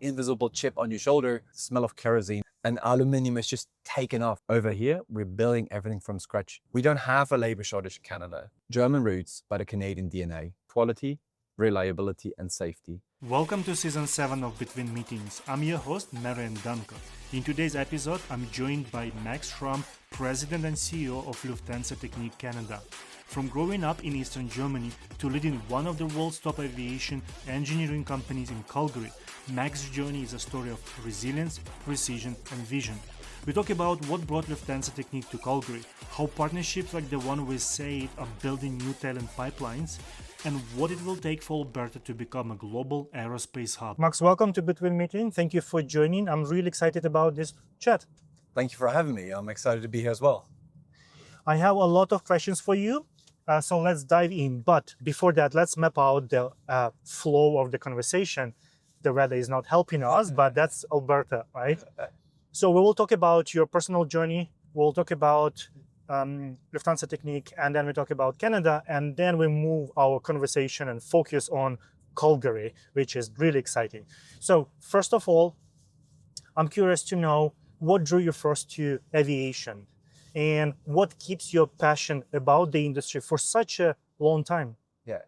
invisible chip on your shoulder, smell of kerosene, and aluminum is just taken off. Over here, we're building everything from scratch. We don't have a labor shortage in Canada. German roots, but a Canadian DNA. Quality, reliability, and safety. Welcome to Season 7 of Between Meetings. I'm your host, Marian Danko. In today's episode, I'm joined by Max Schramm, President and CEO of Lufthansa Technik Canada. From growing up in Eastern Germany to leading one of the world's top aviation engineering companies in Calgary, Max's journey is a story of resilience, precision, and vision. We talk about what brought Lufthansa Technik to Calgary, how partnerships like the one with SAIT are building new talent pipelines, and what it will take for Alberta to become a global aerospace hub. Max, welcome to Between Meeting. Thank you for joining. I'm really excited about this chat. Thank you for having me. I'm excited to be here as well. I have a lot of questions for you, so let's dive in. But before that, let's map out the flow of the conversation. The weather is not helping us, but that's Alberta, right? So we will talk about your personal journey. We'll talk about Lufthansa Technik, and then we talk about Canada, and then we move our conversation and focus on Calgary, which is really exciting. So first of all, I'm curious to know what drew you first to aviation and what keeps your passion about the industry for such a long time? Yeah.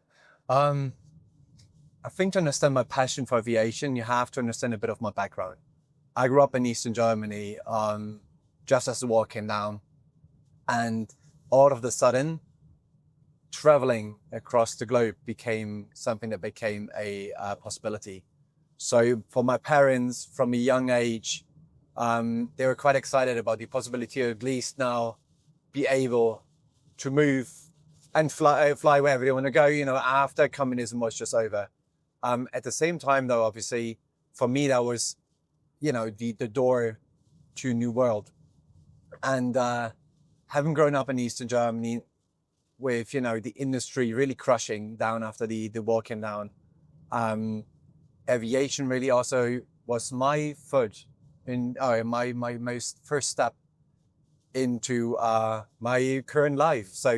I think to understand my passion for aviation, you have to understand a bit of my background. I grew up in Eastern Germany just as the war came down. And all of a sudden, traveling across the globe became something that became a possibility. So for my parents, from a young age, they were quite excited about the possibility of at least now be able to move and fly wherever they want to go, after communism was just over. At the same time, though, obviously, for me, that was, the door to a new world. And having grown up in Eastern Germany with, the industry really crushing down after the war came down, aviation really also was my foot in my most first step into my current life. So,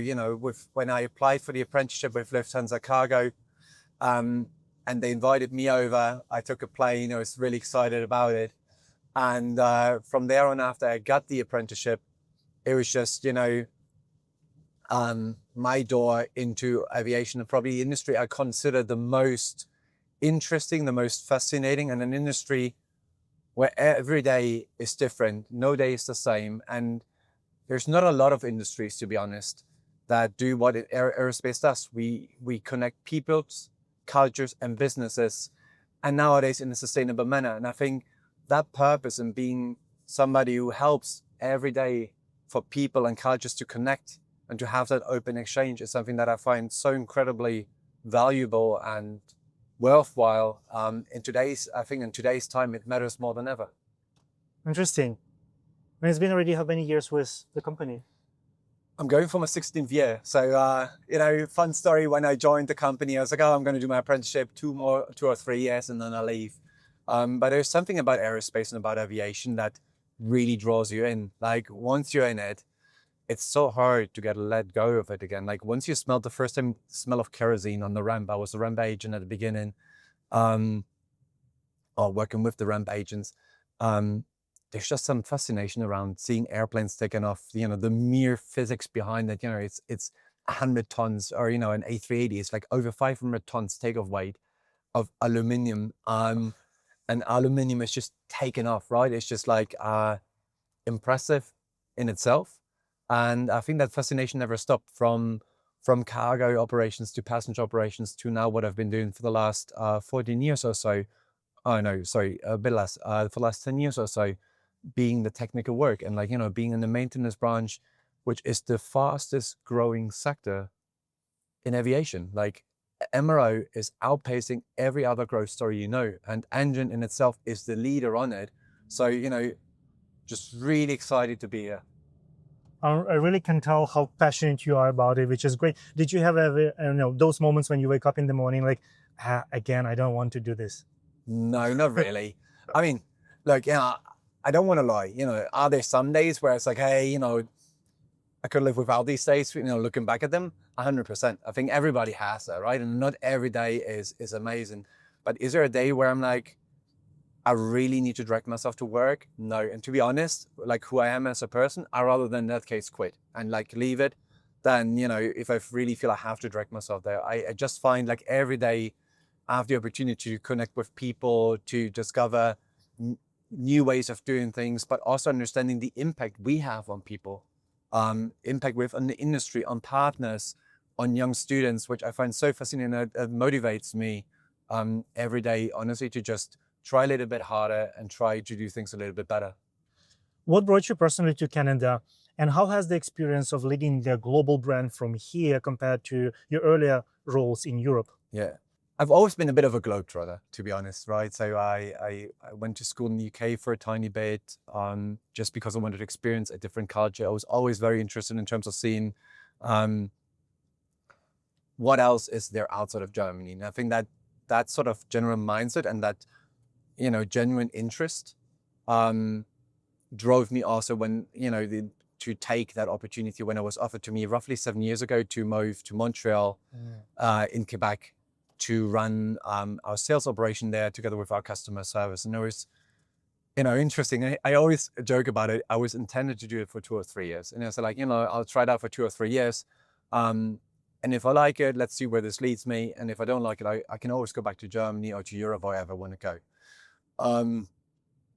when I applied for the apprenticeship with Lufthansa Cargo, and they invited me over, I took a plane. I was really excited about it. And from there on, after I got the apprenticeship, it was just, my door into aviation, and probably the industry I consider the most interesting, the most fascinating, and an industry where every day is different. No day is the same. And there's not a lot of industries, to be honest, that do what aerospace does. We connect peoples, cultures, and businesses, and nowadays in a sustainable manner. And I think that purpose in being somebody who helps every day for people and cultures to connect and to have that open exchange is something that I find so incredibly valuable and worthwhile. In today's time, it matters more than ever. Interesting. And it's been already how many years with the company? I'm going for my 16th year. So, fun story. When I joined the company, I was like, I'm going to do my apprenticeship 2 or 3 years and then I'll leave. But there's something about aerospace and about aviation that really draws you in. Like once you're in it, it's so hard to get let go of it again. Like once you smell the first time smell of kerosene on the ramp, I was a ramp agent at the beginning, or working with the ramp agents. There's just some fascination around seeing airplanes taking off, the mere physics behind it. It's 100 tons, or, an A380 is like over 500 tons takeoff weight of aluminum. And aluminum is just taken off, right? It's just like impressive in itself. And I think that fascination never stopped from cargo operations to passenger operations to now what I've been doing for the last 14 years or so. Oh, no, sorry, a bit less. For the last 10 years or so, being the technical work and being in the maintenance branch, which is the fastest growing sector in aviation. Like MRO is outpacing every other growth story, and engine in itself is the leader on it. So, just really excited to be here. I really can tell how passionate you are about it, which is great. Did you have ever, those moments when you wake up in the morning, like, again, I don't want to do this? No, not really. I mean, look, I don't want to lie. Are there some days where it's like, hey, I could live without these days, looking back at them? 100%. I think everybody has that, right? And not every day is amazing. But is there a day where I'm like, I really need to drag myself to work. No. And to be honest, like who I am as a person, I rather than in that case quit and like leave it than, if I really feel I have to drag myself there. I just find like every day I have the opportunity to connect with people, to discover new ways of doing things, but also understanding the impact we have on people, impact with on the industry, on partners, on young students, which I find so fascinating. It motivates me every day, honestly, to just try a little bit harder and try to do things a little bit better. What brought you personally to Canada, and how has the experience of leading the global brand from here compared to your earlier roles in Europe? Yeah. I've always been a bit of a globetrotter, to be honest, right? So I went to school in the UK for a tiny bit, just because I wanted to experience a different culture. I was always very interested in terms of seeing what else is there outside of Germany. And I think that sort of general mindset and that, genuine interest drove me also when, to take that opportunity when it was offered to me roughly 7 years ago to move to Montreal in Quebec to run our sales operation there together with our customer service. And it was, interesting. I always joke about it. I was intended to do it for 2 or 3 years. And I was like, I'll try it out for 2 or 3 years. And if I like it, let's see where this leads me. And if I don't like it, I can always go back to Germany or to Europe or wherever I want to go.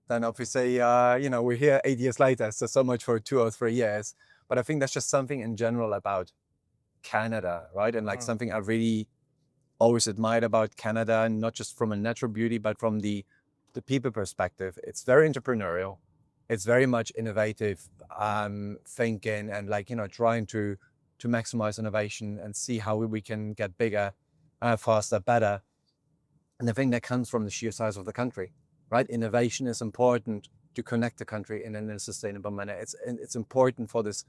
Then obviously, we're here 8 years later, so much for 2 or 3 years. But I think that's just something in general about Canada, right? And like something I really always admired about Canada, not just from a natural beauty, but from the people perspective. It's very entrepreneurial. It's very much innovative thinking and like, trying to maximize innovation and see how we can get bigger, faster, better. And I think that comes from the sheer size of the country. Right? Innovation is important to connect the country in a sustainable manner. It's important for this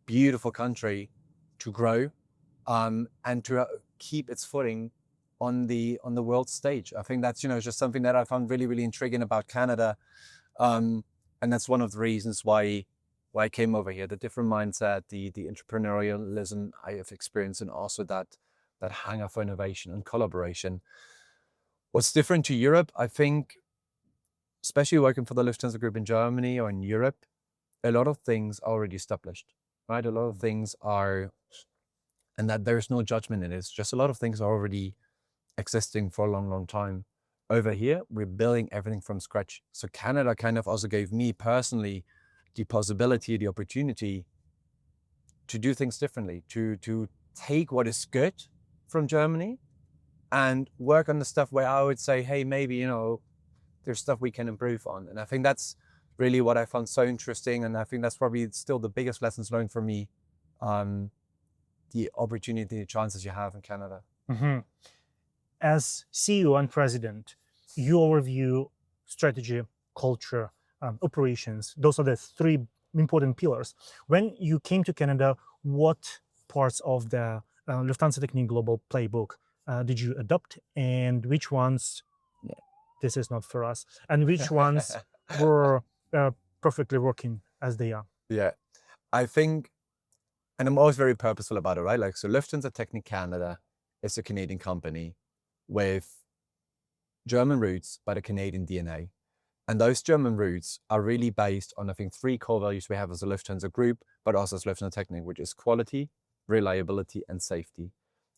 beautiful country to grow and to keep its footing on the world stage. I think that's just something that I found really, really intriguing about Canada, and that's one of the reasons why I came over here. The different mindset, the entrepreneurialism I have experienced, and also that hunger for innovation and collaboration. What's different to Europe, I think, especially working for the Lufthansa Group in Germany or in Europe, a lot of things are already established, right? A lot of things are, and that there's no judgment in it. It's just a lot of things are already existing for a long, long time. Over here, we're building everything from scratch. So Canada kind of also gave me personally the possibility, the opportunity to do things differently, to take what is good from Germany and work on the stuff where I would say, hey, maybe, there's stuff we can improve on. And I think that's really what I found so interesting. And I think that's probably still the biggest lessons learned for me, the opportunity, the chances you have in Canada. Mm-hmm. As CEO and president, you overview strategy, culture, operations. Those are the three important pillars. When you came to Canada, what parts of the Lufthansa Technik Global Playbook did you adopt, and which ones this is not for us, and which ones were perfectly working as they are? Yeah, I think, and I'm always very purposeful about it, right? Like, so Lufthansa Technik Canada is a Canadian company with German roots, but a Canadian DNA. And those German roots are really based on, I think, 3 core values we have as a Lufthansa group, but also as Lufthansa Technik, which is quality, reliability, and safety.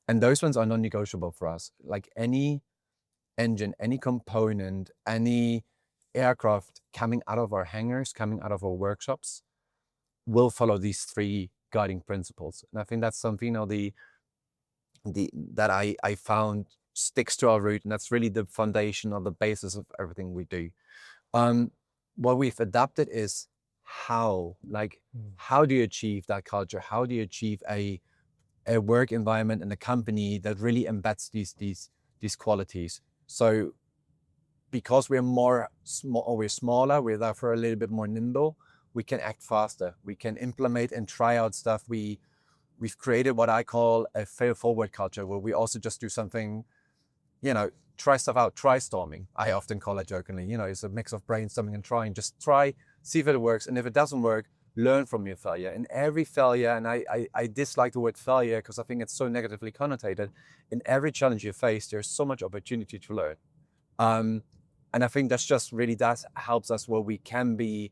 And those ones are non-negotiable for us. Like any engine, any component, any aircraft coming out of our hangars, coming out of our workshops, will follow these 3 guiding principles. And I think that's something, that I found sticks to our root, and that's really the foundation or the basis of everything we do. What we've adapted is how do you achieve that culture? How do you achieve a work environment and a company that really embeds these qualities? So because we're we're smaller, we're therefore a little bit more nimble, we can act faster. We can implement and try out stuff. We've created what I call a fail forward culture, where we also just do something, try stuff out, try storming. I often call it jokingly, it's a mix of brainstorming and trying. Just try, see if it works. And if it doesn't work, learn from your failure. In every failure, and I dislike the word failure because I think it's so negatively connotated. In every challenge you face, there's so much opportunity to learn. And I think that's just really, that helps us where we can be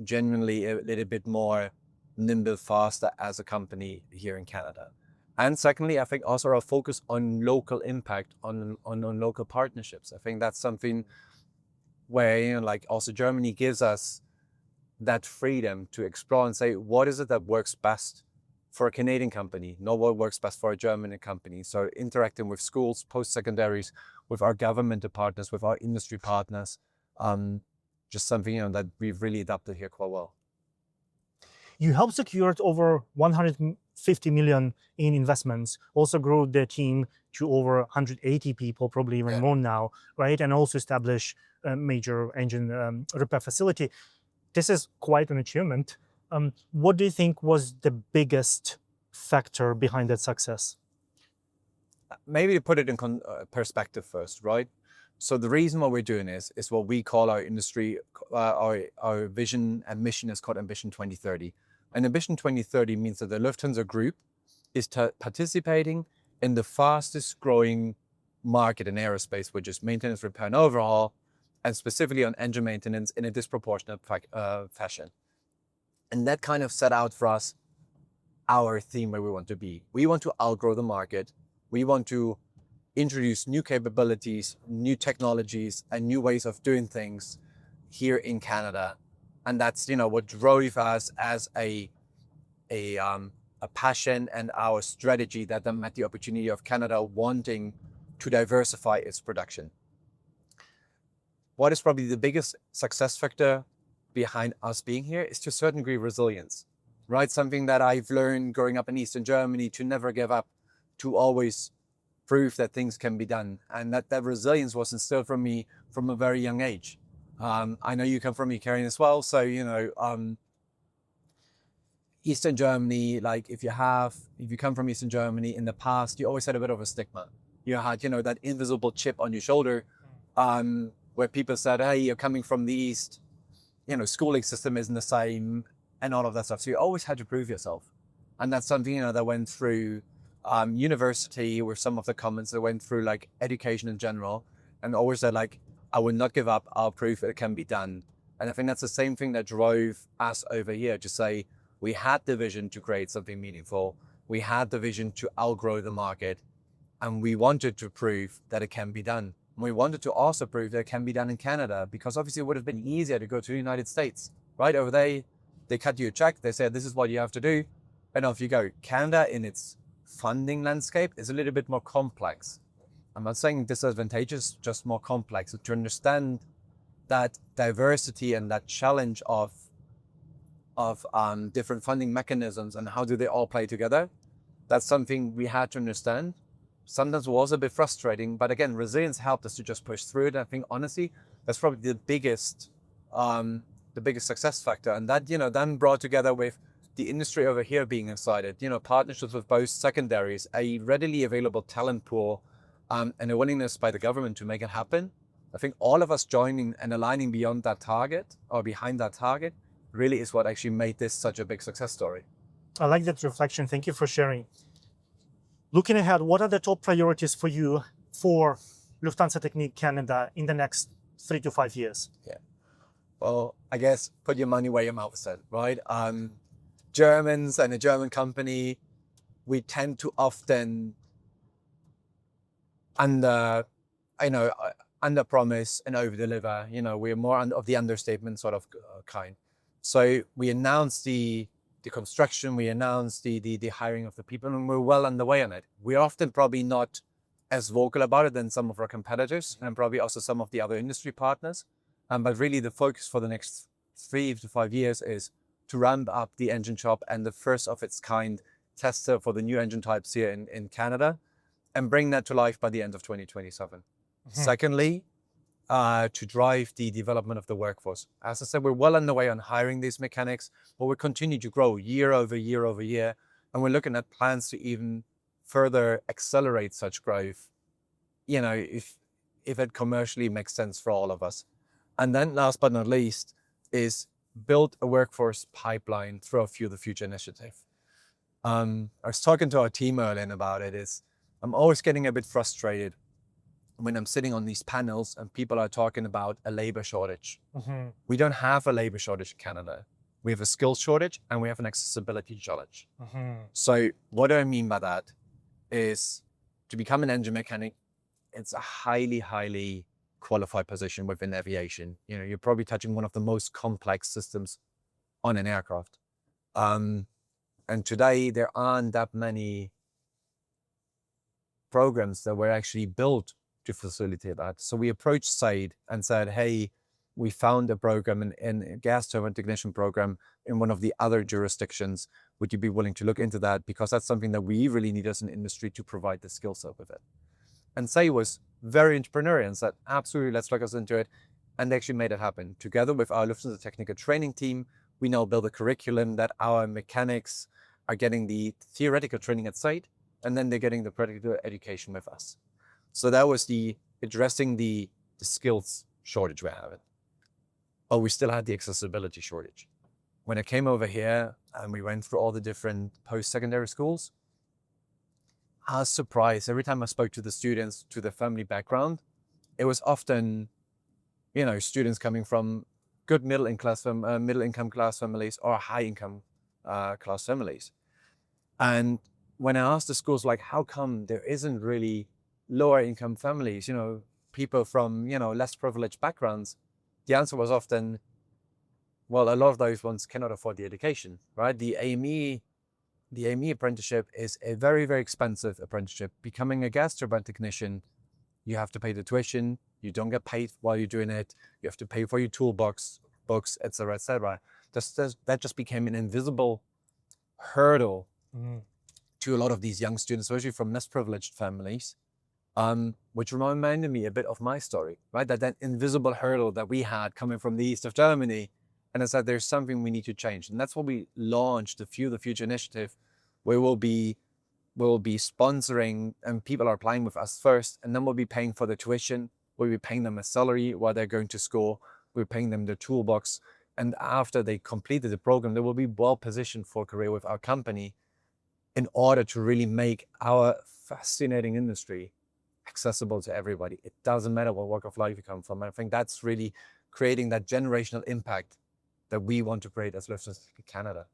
genuinely a little bit more nimble, faster as a company here in Canada. And secondly, I think also our focus on local impact, on local partnerships. I think that's something where, you know, like also Germany gives us that freedom to explore and say, what is it that works best for a Canadian company, not what works best for a German company. So interacting with schools, post-secondaries, with our government partners, with our industry partners, just something, you know, that we've really adapted here quite well. You helped secure over 150 million in investments, also grew the team to over 180 people, probably even more now, right? And also establish a major engine repair facility. This is quite an achievement. What do you think was the biggest factor behind that success? Maybe to put it in perspective first, right? So the reason why we're doing this is what we call our industry, our vision and mission is called Ambition 2030. And Ambition 2030 means that the Lufthansa Group is participating in the fastest growing market in aerospace, which is maintenance, repair, and overhaul, and specifically on engine maintenance in a disproportionate fashion. And that kind of set out for us our theme where we want to be. We want to outgrow the market. We want to introduce new capabilities, new technologies, and new ways of doing things here in Canada. And that's, you know, what drove us as a passion and our strategy that then met the opportunity of Canada wanting to diversify its production. What is probably the biggest success factor behind us being here is to a certain degree resilience, right? Something that I've learned growing up in Eastern Germany, to never give up, to always prove that things can be done. And that resilience was instilled from me from a very young age. I know you come from Ukraine as well. So, you know, Eastern Germany, like if you come from Eastern Germany in the past, you always had a bit of a stigma. You had, you know, that invisible chip on your shoulder, where people said, hey, you're coming from the East, you know, schooling system isn't the same and all of that stuff. So you always had to prove yourself. And that's something, you know, that went through university with some of the comments that went through like education in general, and always said like, I will not give up, I'll prove it can be done. And I think that's the same thing that drove us over here to say, we had the vision to create something meaningful. We had the vision to outgrow the market, and we wanted to prove that it can be done. And we wanted to also prove that it can be done in Canada, because obviously it would have been easier to go to the United States, right? Over there, they cut you a check, they said, this is what you have to do, and off you go. Canada in its funding landscape is a little bit more complex. I'm not saying disadvantageous, just more complex. So to understand that diversity and that challenge of different funding mechanisms and how do they all play together, that's something we had to understand. Sometimes it was a bit frustrating, but again, resilience helped us to just push through it. I think honestly, that's probably the biggest success factor. And that, you know, then brought together with the industry over here being excited, you know, partnerships with both secondaries, a readily available talent pool, and a willingness by the government to make it happen. I think all of us joining and aligning beyond that target or behind that target really is what actually made this such a big success story. I like that reflection. Thank you for sharing. Looking ahead, what are the top priorities for you for Lufthansa Technik Canada in the next 3 to 5 years? Yeah. Well, I guess put your money where your mouth is at, right? Germans and a German company, we tend to often under promise and over deliver. You know, we're more of the understatement sort of kind. So we announced the construction, we announced the hiring of the people, and we're well underway on it. We're often probably not as vocal about it than some of our competitors and probably also some of the other industry partners. But really the focus for the next 3 to 5 years is to ramp up the engine shop and the first of its kind tester for the new engine types here in Canada, and bring that to life by the end of 2027. Secondly, to drive the development of the workforce. As I said, we're well underway on hiring these mechanics, but we continue to grow year over year over year. And we're looking at plans to even further accelerate such growth, you know, if it commercially makes sense for all of us. And then last but not least is build a workforce pipeline through our Fuel the Future initiative. I was talking to our team earlier about it. I'm always getting a bit frustrated when I'm sitting on these panels and people are talking about a labor shortage. Mm-hmm. We don't have a labor shortage in Canada. We have a skills shortage and we have an accessibility shortage. Mm-hmm. So what do I mean by that is to become an engine mechanic, it's a highly, highly qualified position within aviation. You know, you're probably touching one of the most complex systems on an aircraft. And today there aren't that many programs that were actually built to facilitate that. So we approached SAIT and said, hey, we found a program in a gas turbine technician program in one of the other jurisdictions. Would you be willing to look into that? Because that's something that we really need as an industry to provide the skill set with it. And SAIT was very entrepreneurial and said, absolutely, let's look us into it. And they actually made it happen. Together with our Lufthansa Technik training team, we now build a curriculum that our mechanics are getting the theoretical training at SAIT, and then they're getting the practical education with us. So that was addressing the skills shortage we're having. But we still had the accessibility shortage. When I came over here and we went through all the different post-secondary schools, I was surprised. Every time I spoke to the students, to their family background, it was often, you know, students coming from good middle income class families or high income class families. And when I asked the schools, like, how come there isn't really lower income families, you know, people from, you know, less privileged backgrounds, the answer was often, well, a lot of those ones cannot afford the education, right? The AME apprenticeship is a very, very expensive apprenticeship. Becoming a gas turbine technician, you have to pay the tuition. You don't get paid while you're doing it. You have to pay for your toolbox, books, etc., etc. That just became an invisible hurdle to a lot of these young students, especially from less privileged families, which reminded me a bit of my story, right? That invisible hurdle that we had coming from the east of Germany. And I said, there's something we need to change. And that's what we launched, the Fuel the Future initiative, where we'll be sponsoring, and people are applying with us first, and then we'll be paying for the tuition. We'll be paying them a salary while they're going to school. We're paying them their toolbox. And after they completed the program, they will be well positioned for a career with our company in order to really make our fascinating industry accessible to everybody. It doesn't matter what walk of life you come from. I think that's really creating that generational impact that we want to create as Lufthansa Canada.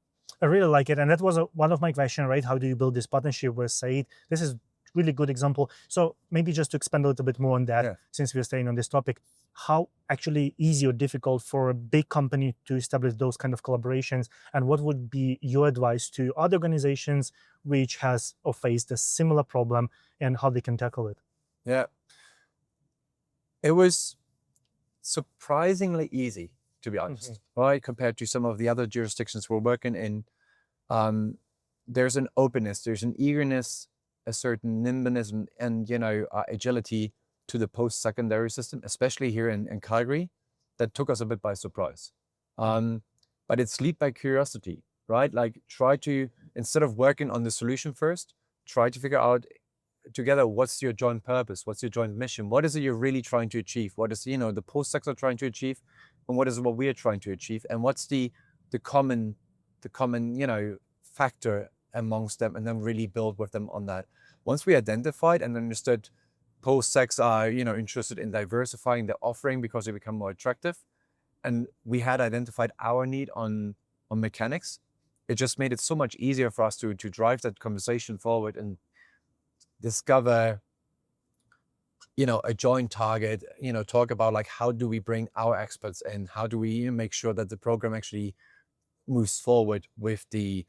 I really like it. And that was one of my questions, right? How do you build this partnership with SAIT? This is really good example. So maybe just to expand a little bit more on that, since we're staying on this topic, how actually easy or difficult for a big company to establish those kind of collaborations? And what would be your advice to other organizations which has or faced a similar problem and how they can tackle it? Yeah. It was surprisingly easy, to be honest, right? Compared to some of the other jurisdictions we're working in. There's an openness, there's an eagerness, a certain nimbleness and you know, agility to the post-secondary system, especially here in Calgary, that took us a bit by surprise. But it's lead by curiosity, right? Like try to, instead of working on the solution first, try to figure out together, what's your joint purpose? What's your joint mission? What is it you're really trying to achieve? What is, you know, the post-secs are trying to achieve? And what is what we're trying to achieve? And what's the common, you know, factor amongst them, and then really build with them on that. Once we identified and understood post-secs are, you know, interested in diversifying their offering because they become more attractive, and we had identified our need on mechanics, it just made it so much easier for us to drive that conversation forward and discover, you know, a joint target, you know, talk about like, how do we bring our experts in? How do we make sure that the program actually moves forward with the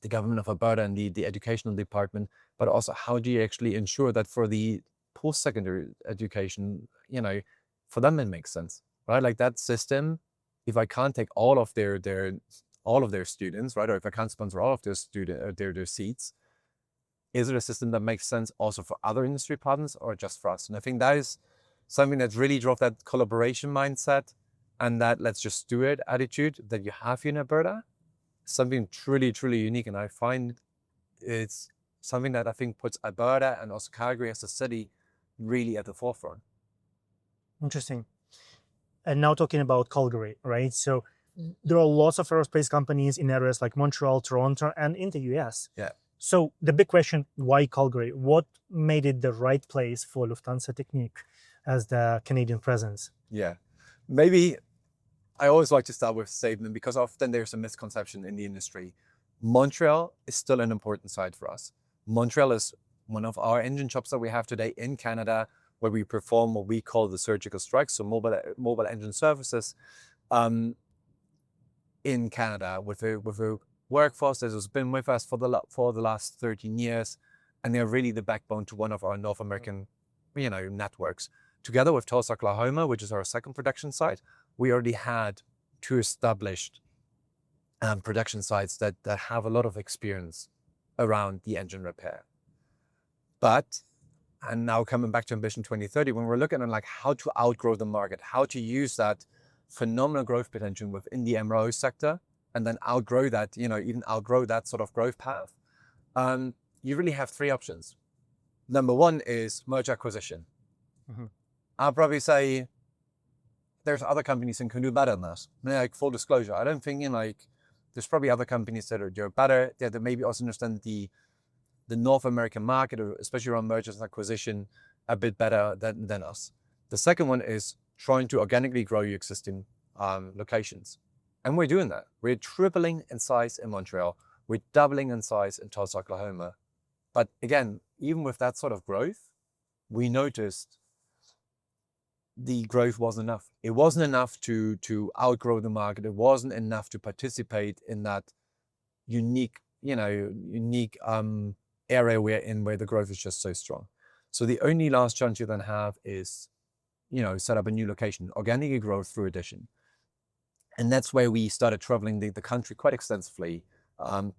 government of Alberta and the educational department, but also how do you actually ensure that for the post-secondary education, you know, for them it makes sense, right? Like that system, if I can't take all of their students, right, or if I can't sponsor all of their seats, is it a system that makes sense also for other industry partners or just for us? And I think that is something that really drove that collaboration mindset and that let's just do it attitude that you have here in Alberta. Something truly, truly unique. And I find it's something that I think puts Alberta and also Calgary as a city really at the forefront. Interesting. And now talking about Calgary, right? So there are lots of aerospace companies in areas like Montreal, Toronto, and in the US. Yeah. So the big question, why Calgary? What made it the right place for Lufthansa Technik as the Canadian presence? Yeah, maybe I always like to start with a statement because often there's a misconception in the industry. Montreal is still an important site for us. Montreal is one of our engine shops that we have today in Canada, where we perform what we call the surgical strikes, so mobile engine services in Canada with a workforce that has been with us for the last 13 years, and they're really the backbone to one of our North American, networks. Together with Tulsa, Oklahoma, which is our second production site, we already had two established production sites that have a lot of experience around the engine repair. And now coming back to Ambition 2030, when we're looking at like how to outgrow the market, how to use that phenomenal growth potential within the MRO sector, and then outgrow that, even outgrow that sort of growth path, you really have three options. Number one is merger acquisition. Mm-hmm. I'll probably say there's other companies that can do better than that. Like full disclosure, I don't think there's probably other companies that are better, that maybe also understand the North American market, or especially around mergers and acquisition, a bit better than us. The second one is trying to organically grow your existing locations. And we're doing that. We're tripling in size in Montreal. We're doubling in size in Tulsa, Oklahoma. But again, even with that sort of growth, we noticed the growth wasn't enough. It wasn't enough to outgrow the market. It wasn't enough to participate in that unique area we're in where the growth is just so strong. So the only last chance you then have is, set up a new location, organically grow through addition. And that's where we started traveling the country quite extensively,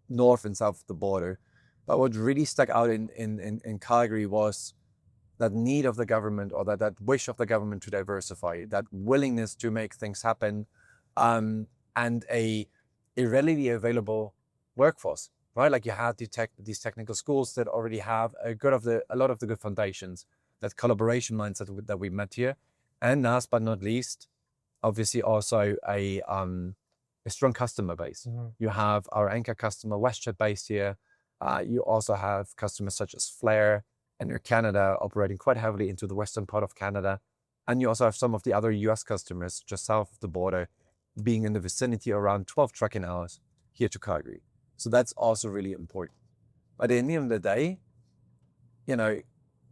north and south of the border. But what really stuck out in Calgary was that need of the government, or that wish of the government to diversify, that willingness to make things happen, and a readily available workforce, right? Like you have these technical schools that already have a lot of the good foundations, that collaboration mindset that we met here. And last but not least, obviously also a strong customer base. Mm-hmm. You have our anchor customer, WestJet, based here. You also have customers such as Flair and Air Canada operating quite heavily into the western part of Canada. And you also have some of the other US customers just south of the border, being in the vicinity around 12 trucking hours here to Calgary. So that's also really important. But at the end of the day,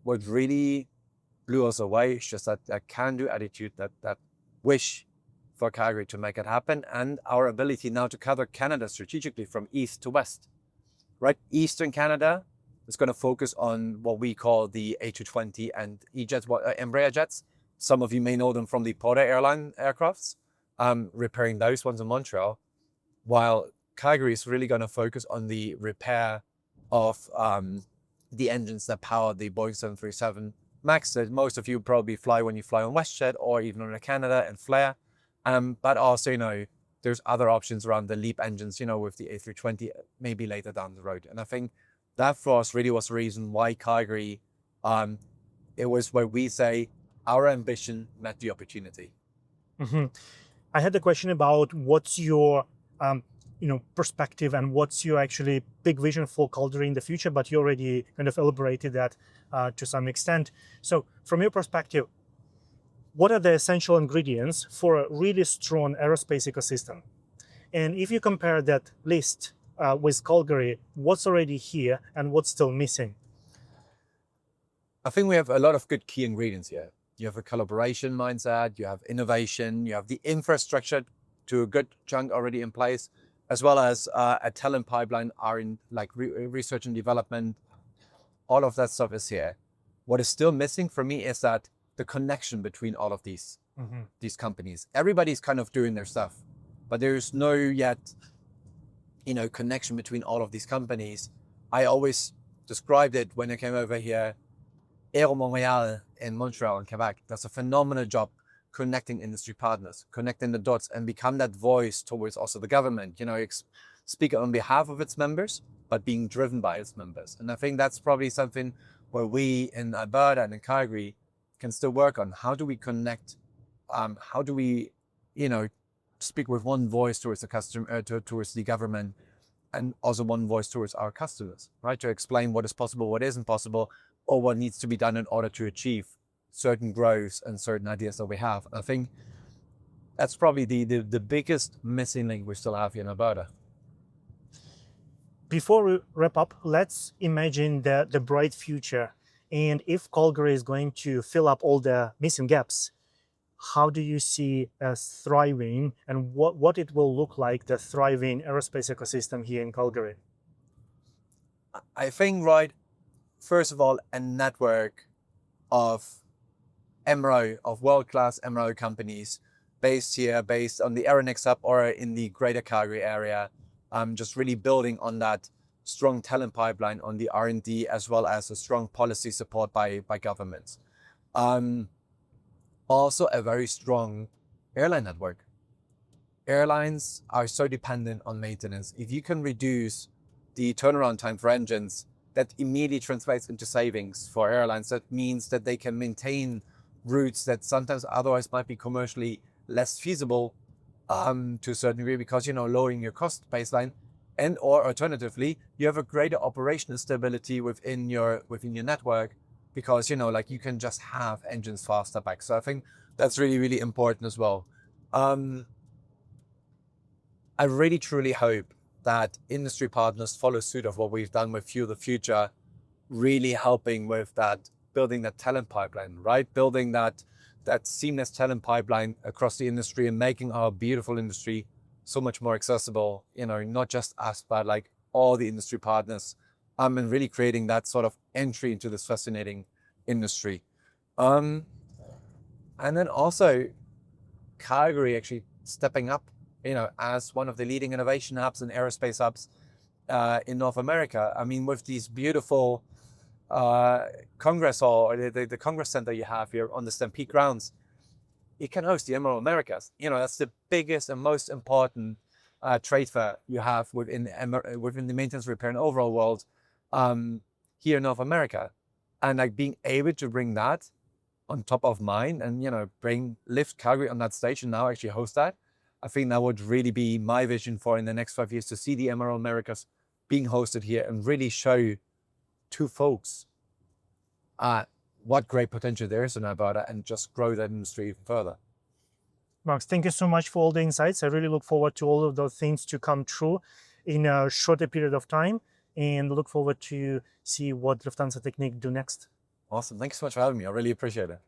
what really blew us away is just that can-do attitude, that wish for Calgary to make it happen, and our ability now to cover Canada strategically from east to west. Right? Eastern Canada is going to focus on what we call the A220 and E-jets, Embraer jets. Some of you may know them from the Porter airline aircrafts, repairing those ones in Montreal, while Calgary is really going to focus on the repair of the engines that power the Boeing 737 MAX that most of you probably fly when you fly on WestJet or even on Air Canada and Flair. But also, there's other options around the LEAP engines, with the A320 maybe later down the road. And I think that for us really was the reason why Calgary, it was where we say our ambition met the opportunity. Mm-hmm. I had a question about what's your perspective and what's your actually big vision for Calgary in the future, but you already kind of elaborated that to some extent. So from your perspective, what are the essential ingredients for a really strong aerospace ecosystem? And if you compare that list with Calgary, what's already here and what's still missing? I think we have a lot of good key ingredients here. You have a collaboration mindset, you have innovation, you have the infrastructure to a good chunk already in place, as well as a talent pipeline are in research and development. All of that stuff is here. What is still missing for me is that the connection between all of these companies. Everybody's kind of doing their stuff, but there's no yet, connection between all of these companies. I always described it when I came over here, Montreal in Montreal and Quebec. That's a phenomenal job connecting industry partners, connecting the dots, and become that voice towards also the government, speak on behalf of its members, but being driven by its members. And I think that's probably something where we in Alberta and in Calgary can still work on. How do we connect? How do we, speak with one voice towards the customer, towards the government, and also one voice towards our customers, right? To explain what is possible, what isn't possible, or what needs to be done in order to achieve certain growths and certain ideas that we have. I think that's probably the biggest missing link we still have here in Alberta. Before we wrap up, let's imagine the bright future. And if Calgary is going to fill up all the missing gaps, how do you see us thriving, and what it will look like, the thriving aerospace ecosystem here in Calgary? I think, right, first of all, a network of MRO, of world-class MRO companies based here, based on the Aeronix hub or in the greater Calgary area, just really building on that strong talent pipeline on the R&D, as well as a strong policy support by governments. Also a very strong airline network. Airlines are so dependent on maintenance. If you can reduce the turnaround time for engines, that immediately translates into savings for airlines. That means that they can maintain routes that sometimes otherwise might be commercially less feasible to a certain degree, because, you know, lowering your cost baseline, and or alternatively, you have a greater operational stability within your network, because, you know, like, you can just have engines faster back. So I think that's really, really important as well. I really truly hope that industry partners follow suit of what we've done with Fuel the Future, really helping with that, building that talent pipeline, right? Building that seamless talent pipeline across the industry and making our beautiful industry so much more accessible, you know, not just us, but like all the industry partners, and really creating that sort of entry into this fascinating industry. And then also Calgary actually stepping up, you know, as one of the leading innovation hubs and aerospace hubs in North America. I mean, with these beautiful Congress Hall, or the Congress Center you have here on the Stampede grounds, it can host the MRO Americas. You know, that's the biggest and most important trade fair you have within the maintenance, repair, and overall world here in North America. And like, being able to bring that on top of mind, and, you know, lift Calgary on that stage and now actually host that, I think that would really be my vision for in the next 5 years, to see the MRO Americas being hosted here and really show to folks what great potential there is in Alberta, and just grow that industry even further. Max, thank you so much for all the insights. I really look forward to all of those things to come true in a shorter period of time, and look forward to see what Lufthansa Technik do next. Awesome. Thanks so much for having me. I really appreciate it.